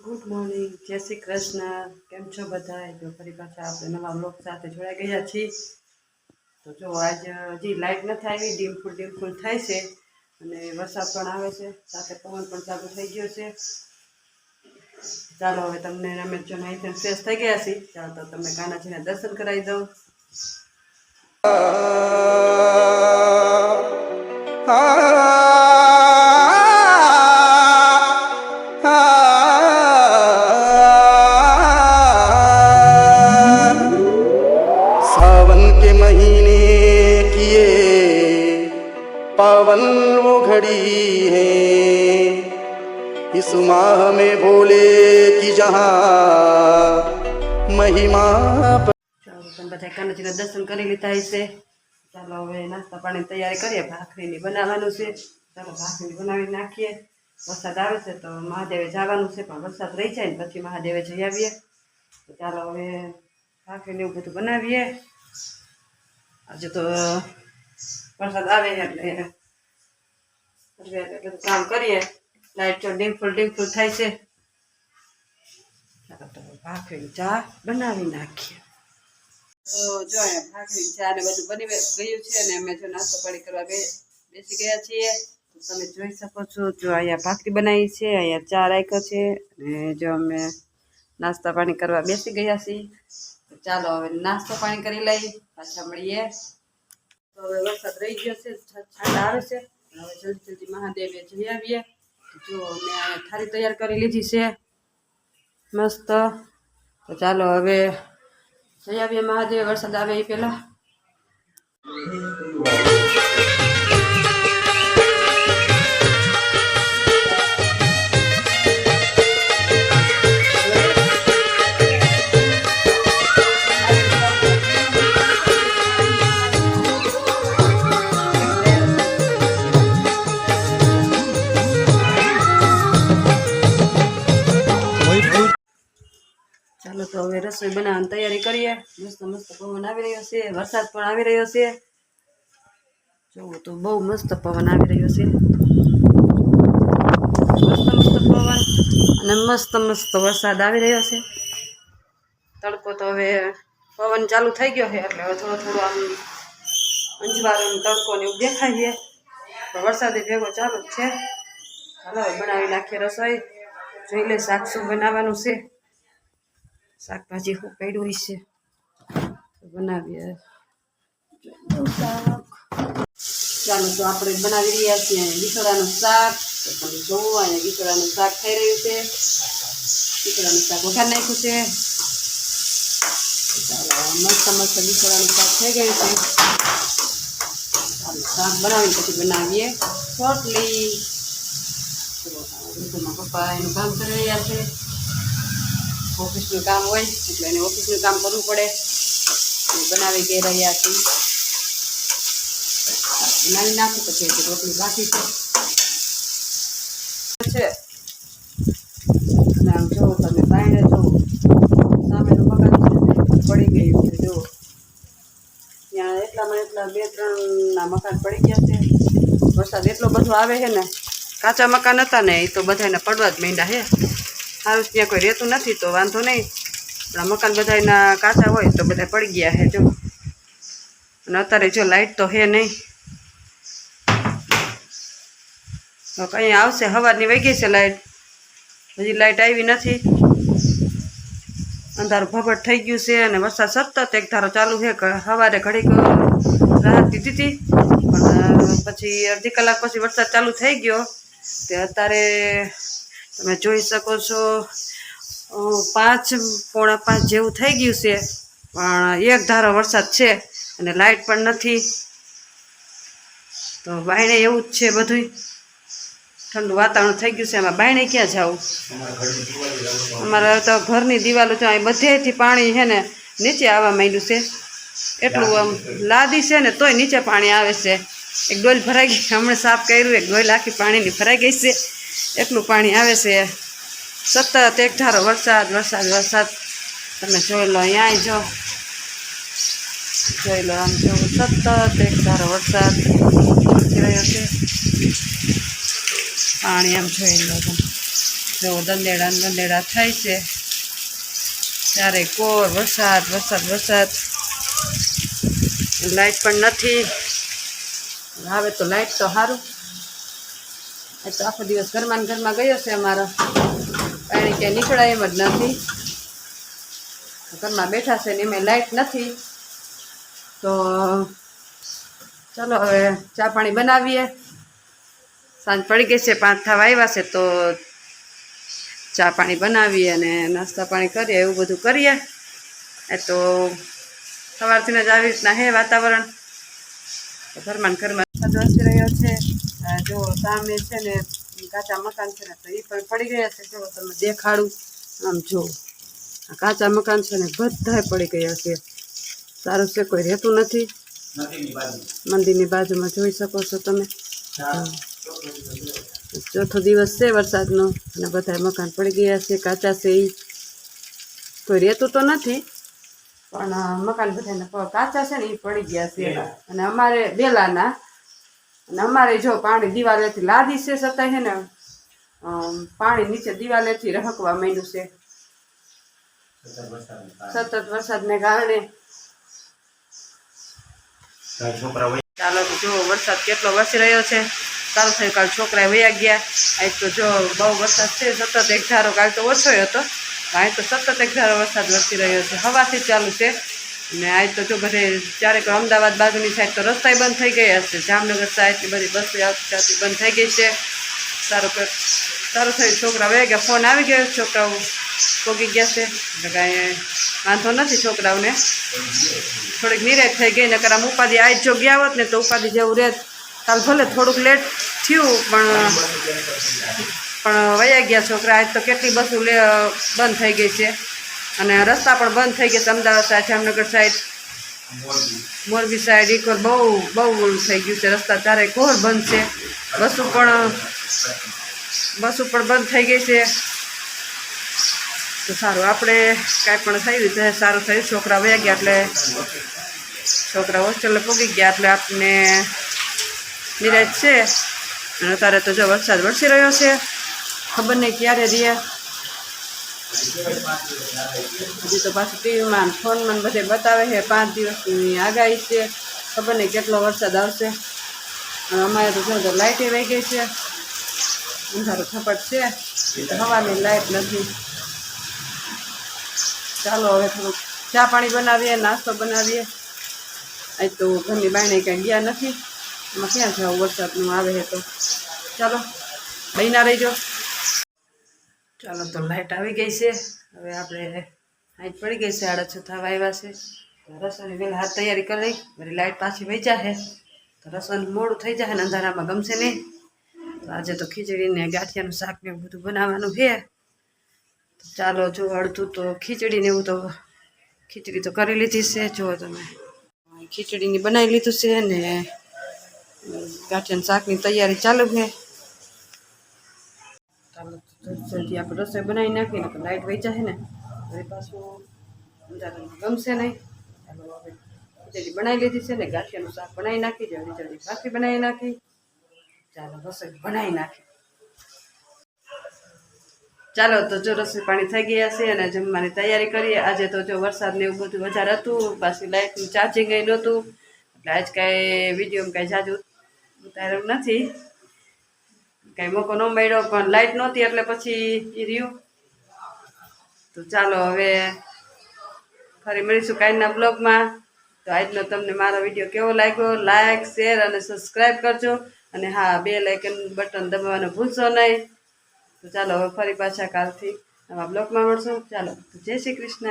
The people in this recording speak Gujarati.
ગુડ મોર્નિંગ, જય શ્રી કૃષ્ણ. કેમ છો બધા? જો ફરી પાછા આપણે નવા બ્લોગ સાથે જોડાઈ ગયા છીએ. તો જો આજ હજી લાઇટ નથી આવી, ડીમફૂલ થાય છે અને વરસાદ પણ આવે છે, સાથે પવન પણ ચાલુ થઈ ગયો છે. ચાલો હવે તમને અમે જો નાઈ ફ્રેશ થઈ ગયા છીએ, ચાલો તો તમને કાનાજીના દર્શન કરાવી દઉં. पावन वो घड़ी है इस माह में भोले की जहाँ महिमा. ચાલો તમે બધા કાનાજીના દર્શન કરી લીધા હશે. ચાલો હવે નાસ્તા પાણી તૈયારી કરીએ. ભાખરીની બનાવવાનું છે. ચાલો ભાખરી બનાવી નાખીએ. વરસાદ આવે છે તો મહાદેવે જવાનું છે, પણ વરસાદ રહી જાય ને પછી મહાદેવે જઈ આવીએ. તો ચાલો હવે ભાખરીને એવું બધું બનાવીએ. આજે તો વરસાદ આવે એટલે બધું કામ કરીએ. લાઈટ તો ડીમફૂલ થાય છે. ચાલો તો ભાખરી ચા બનાવી નાખીએ. તો જો અહીંયા ભાખરી ચા ને બધું બની ગયું છે અને અમે જો નાસ્તો પાણી કરવા બેસી ગયા છીએ. તમે જોઈ શકો છો, જો અહીંયા ભાખરી બનાવી છે, અહીંયા ચા રાખ્યો છે અને જો અમે નાસ્તા પાણી કરવા બેસી ગયા છીએ. તો ચાલો હવે નાસ્તો પાણી કરી લઈ, પાછા મળીએ. તો હવે વરસાદ રહી ગયો છે, છાંટા આવે છે. હવે જલ્દી મહાદેવે જઈ આવીએ. જો મેં આ થાળી તૈયાર કરી લીધી છે મસ્ત. તો ચાલો હવે જઈ આવીએ મહાદેવ, વરસાદ આવે એ પહેલા. ચાલો તો હવે રસોઈ બનાવવાની તૈયારી કરીએ. મસ્ત મસ્ત પવન આવી રહ્યો છે, વરસાદ પણ આવી રહ્યો છે. જોવો તો બહુ મસ્ત પવન આવી રહ્યો છે, મસ્ત પવન અને મસ્ત વરસાદ આવી રહ્યો છે. તડકો તો હવે પવન ચાલુ થઈ ગયો છે એટલે હવે થોડો આમ અંજવાળો તડકો ને એવું દેખાય છે, પણ વરસાદ ભેગો ચાલુ જ છે. ચાલો બનાવી નાખીએ રસોઈ. જોઈ લે શાક શું બનાવવાનું છે. શાકભાજી શું પડ્યું છે બનાવીએ શાક. ચાલો તો આપણે બનાવી રહ્યા છીએ ગીસોડાનું શાક. તો તમે જોવો અહીંયા ગીસોડાનું શાક થઈ રહ્યું છે. ગીસોડાનું શાક વઘાર નાખ્યું છે. ચાલો મસ્ત ગીસોડાનું શાક થઈ ગયું છે. ચાલો શાક બનાવીને પછી બનાવીએ રોટલી. ઋતુમાં પપ્પા એનું કામ કરી રહ્યા છે. ઓફિસનું કામ હોય એટલે એને ઓફિસનું કામ કરવું પડે. બનાવી ગઈ રહ્યા છીએ. બનાવી નાખું પછી રોટલી બાકી છે. અને આમ જોવો તમે બાયણે જોવો સામેનું મકાન પડી ગયું છે. જુઓ ત્યાં એટલા 2-3 મકાન પડી ગયા છે. વરસાદ એટલો બધો આવે છે ને, કાચા મકાન હતા ને એ તો બધાને પડવા જ માંડ્યા છે. સારું ત્યાં કોઈ રહેતું નથી તો વાંધો નહીં, પણ મકાન બધાના કાચા હોય તો બધા પડી ગયા છે. જો અને અત્યારે જો લાઇટ તો હે નહીં, તો કંઈ આવશે. સવારની વહી ગઈ છે લાઇટ, હજી લાઇટ આવી નથી. અંધારું ભભટ થઈ ગયું છે અને વરસાદ સતત એક ધારો ચાલુ છે. સવારે ઘડીક રાહત દીધી હતી, પણ પછી અડધી કલાક પછી વરસાદ ચાલુ થઈ ગયો. તે અત્યારે તમે જોઈ શકો છો 4:45 જેવું થઈ ગયું છે, પણ એક ધારો વરસાદ છે અને લાઇટ પણ નથી. તો બાયણે એવું જ છે, બધું ઠંડુ વાતાવરણ થઈ ગયું છે. એમાં બાયણે ક્યાં જવું? અમારે તો ઘરની દિવાલો તો અહીં બધેથી પાણી છે ને નીચે આવવા માંડ્યું છે. એટલું આમ લાદી છે ને તોય નીચે પાણી આવે છે. એક ડોલ ભરાઈ ગઈ, હમણાં સાફ કર્યું, એક ડોલ આખી પાણીની ભરાઈ ગઈ છે. એટલું પાણી આવે છે. સતત એક ધારો વરસાદ. તમે જોઈ લો, અહીંયા જો જોઈ લો, આમ જો સતત એક ધારો વરસાદ વરસી રહ્યો છે. પાણી આમ જોઈ લો, જો દંદેડા ને દંદેડા થાય છે ત્યારે કોર વરસાદ વરસાદ વરસાદ. લાઇટ પણ નથી. આવે તો લાઇટ તો સારું. એ તો આખો દિવસ ઘરમાં ને ઘરમાં ગયો છે અમારો. પાણી ક્યાંય નીકળાય એમ જ નથી. ઘરમાં બેઠા છે ને એમાં લાઇટ નથી. તો ચાલો હવે ચા પાણી બનાવીએ. સાંજ પડી ગઈ છે, 5 થવા આવ્યા છે. તો ચા પાણી બનાવીએ અને નાસ્તા પાણી કરીએ, એવું બધું કરીએ. એ તો સવારથી જ આવી રીતના હે વાતાવરણ. ઘરમાં વરસી રહ્યો છે. જો સામે છે ને કાચા મકાન છે ને, તો એ પણ પડી ગયા છે. જો તમે દેખાડું, આમ જો આ કાચા મકાન છે ને બધાય પડી ગયા છે. સારું છે, કોઈ રહેતું નથી. મંદિરની બાજુમાં જોઈ શકો છો તમે. ચોથો દિવસ છે વરસાદનો અને બધા મકાન પડી ગયા છે. કાચા છે, એ કોઈ રહેતું તો નથી, પણ મકાન બધા કાચા છે ને એ પડી ગયા છે. અને અમારે બેલાના, અને અમારે જો પાણી દિવાલેથી લાદી છે, છતાંય છે ને પાણી નીચે દિવાલેથી રહકવા માંડ્યું છે. સતત વરસાદને કારણે. ચાલો તો જો વરસાદ કેટલો વરસી રહ્યો છે. ચાલુ થયું, કાલ છોકરા વયા ગયા. આજ તો જો બહુ વરસાદ છે, સતત એક ધારો. કાલ તો ઓછો હતો, આજ તો સતત એક ધારો વરસાદ વરસી રહ્યો છે. હવાથી ચાલુ છે. ને આજ તો જો બધે ચારેક અમદાવાદ બાજુની સાઈડ તો રસ્તાય બંધ થઈ ગયા હશે. જામનગર સાઈડની બધી બસો આવતી બંધ થઈ ગઈ છે. સારું થયું, છોકરા વયા ગયા. ફોન આવી ગયો, છોકરાઓ પોગી ગયા છે. એટલે કાંઈ વાંધો નથી. છોકરાઓને થોડીક નિરાશ થઈ ગઈ. નકર આમ ઉપાધિ આજ જો ગયા હોત ને તો ઉપાધિ જેવું રહે. કાલ ભલે થોડુંક લેટ થયું, પણ વયા ગયા છોકરા. આજ તો કેટલી બસો બંધ થઈ ગઈ છે. અને રસ્તા પણ બંધ થઈ ગયા છે. Ahmedabad side, Jamnagar side, Morbi side એક બહુ થઈ ગયું છે. રસ્તા ચારે કોર બંધ છે. બસો પણ બંધ થઈ ગઈ છે. તો સારું, આપણે કાંઈ પણ થયું છે સારું થયું. છોકરા વયા ગયા એટલે છોકરા હોસ્ટેલે પૂગી ગયા એટલે આપણને નિરાશ છે. અને અત્યારે તો જો વરસાદ વરસી રહ્યો છે. ખબર નહીં ક્યારે રહે. હજી તો પાછું ટીવીમાં ફોનમાં બધે બતાવે છે 5 દિવસની આગાહી છે. ખબર નહીં કેટલો વરસાદ આવશે. અને અમારે તો જો લાઇટે વહી ગઈ છે. અંધારું થપટ છે, હવાની લાઇટ નથી. ચાલો હવે થોડુંક ચા પાણી બનાવીએ, નાસ્તો બનાવીએ. આજ તો ઘરની બાયણે કાંઈ ગયા નથી. એમાં ક્યાં જાવ, વરસાદનું આવે છે તો. ચાલો બહીના રહીજો. ચાલો તો લાઇટ આવી ગઈ છે. હવે આપણે આજ પડી ગઈ છે, 6:30 થવા આવ્યા છે. તો રસોઈની વહેલા હાથ તૈયારી કરી લઈ. વળી લાઇટ પાછી વહી જાય તો રસોઈનું મોડું થઈ જાય ને અંધારામાં ગમશે નહીં. તો આજે તો ખીચડીને ગાંઠિયાનું શાક ને એવું બધું બનાવવાનું છે. ચાલો જો અડધું તો ખીચડીને એવું તો ખીચડી તો કરી લીધી છે. જુઓ તમે, ખીચડીની બનાવી લીધું છે ને ગાંઠિયાના શાકની તૈયારી ચાલુ છે. ચાલો જલ્દી આપણે રસોઈ બનાવી નાખીને તો લાઇટ વહી જાય ને વળી પાછું અંધારામાં ગમશે નહીં. ચાલો હવે ખીચડી બનાવી લીધી છે ને ગાંઠિયાનું શાક બનાવી નાખી. જલ્દી ભાખરી બનાવી નાખી. ચાલો રસોઈ બનાવી નાખી. ચાલો તો જો રસોઈ પાણી થઈ ગયા છે અને જમવાની તૈયારી કરીએ. આજે તો જો વરસાદ ને એવું બધું વધારે હતું, પાછી લાઇટનું ચાર્જિંગ એ નહોતું, એટલે આજ કાંઈ વિડીયોમાં કાંઈ જાજુ ઉતાર્યું નથી. કાંઈ મોકો ન મળ્યો, પણ લાઇટ નહોતી એટલે પછી એ રહ્યું. તો ચાલો હવે ફરી મળીશું કાલના બ્લોગમાં. તો આજનો તમને મારો વિડીયો કેવો લાગ્યો, લાઇક, શેર અને સબસ્ક્રાઈબ કરજો. અને હા, બેલ આઇકન બટન દબાવવાનું ભૂલશો નહીં. તો ચાલો હવે ફરી પાછા કાલથી નવા બ્લોગમાં મળશું. ચાલો, જય શ્રી કૃષ્ણ.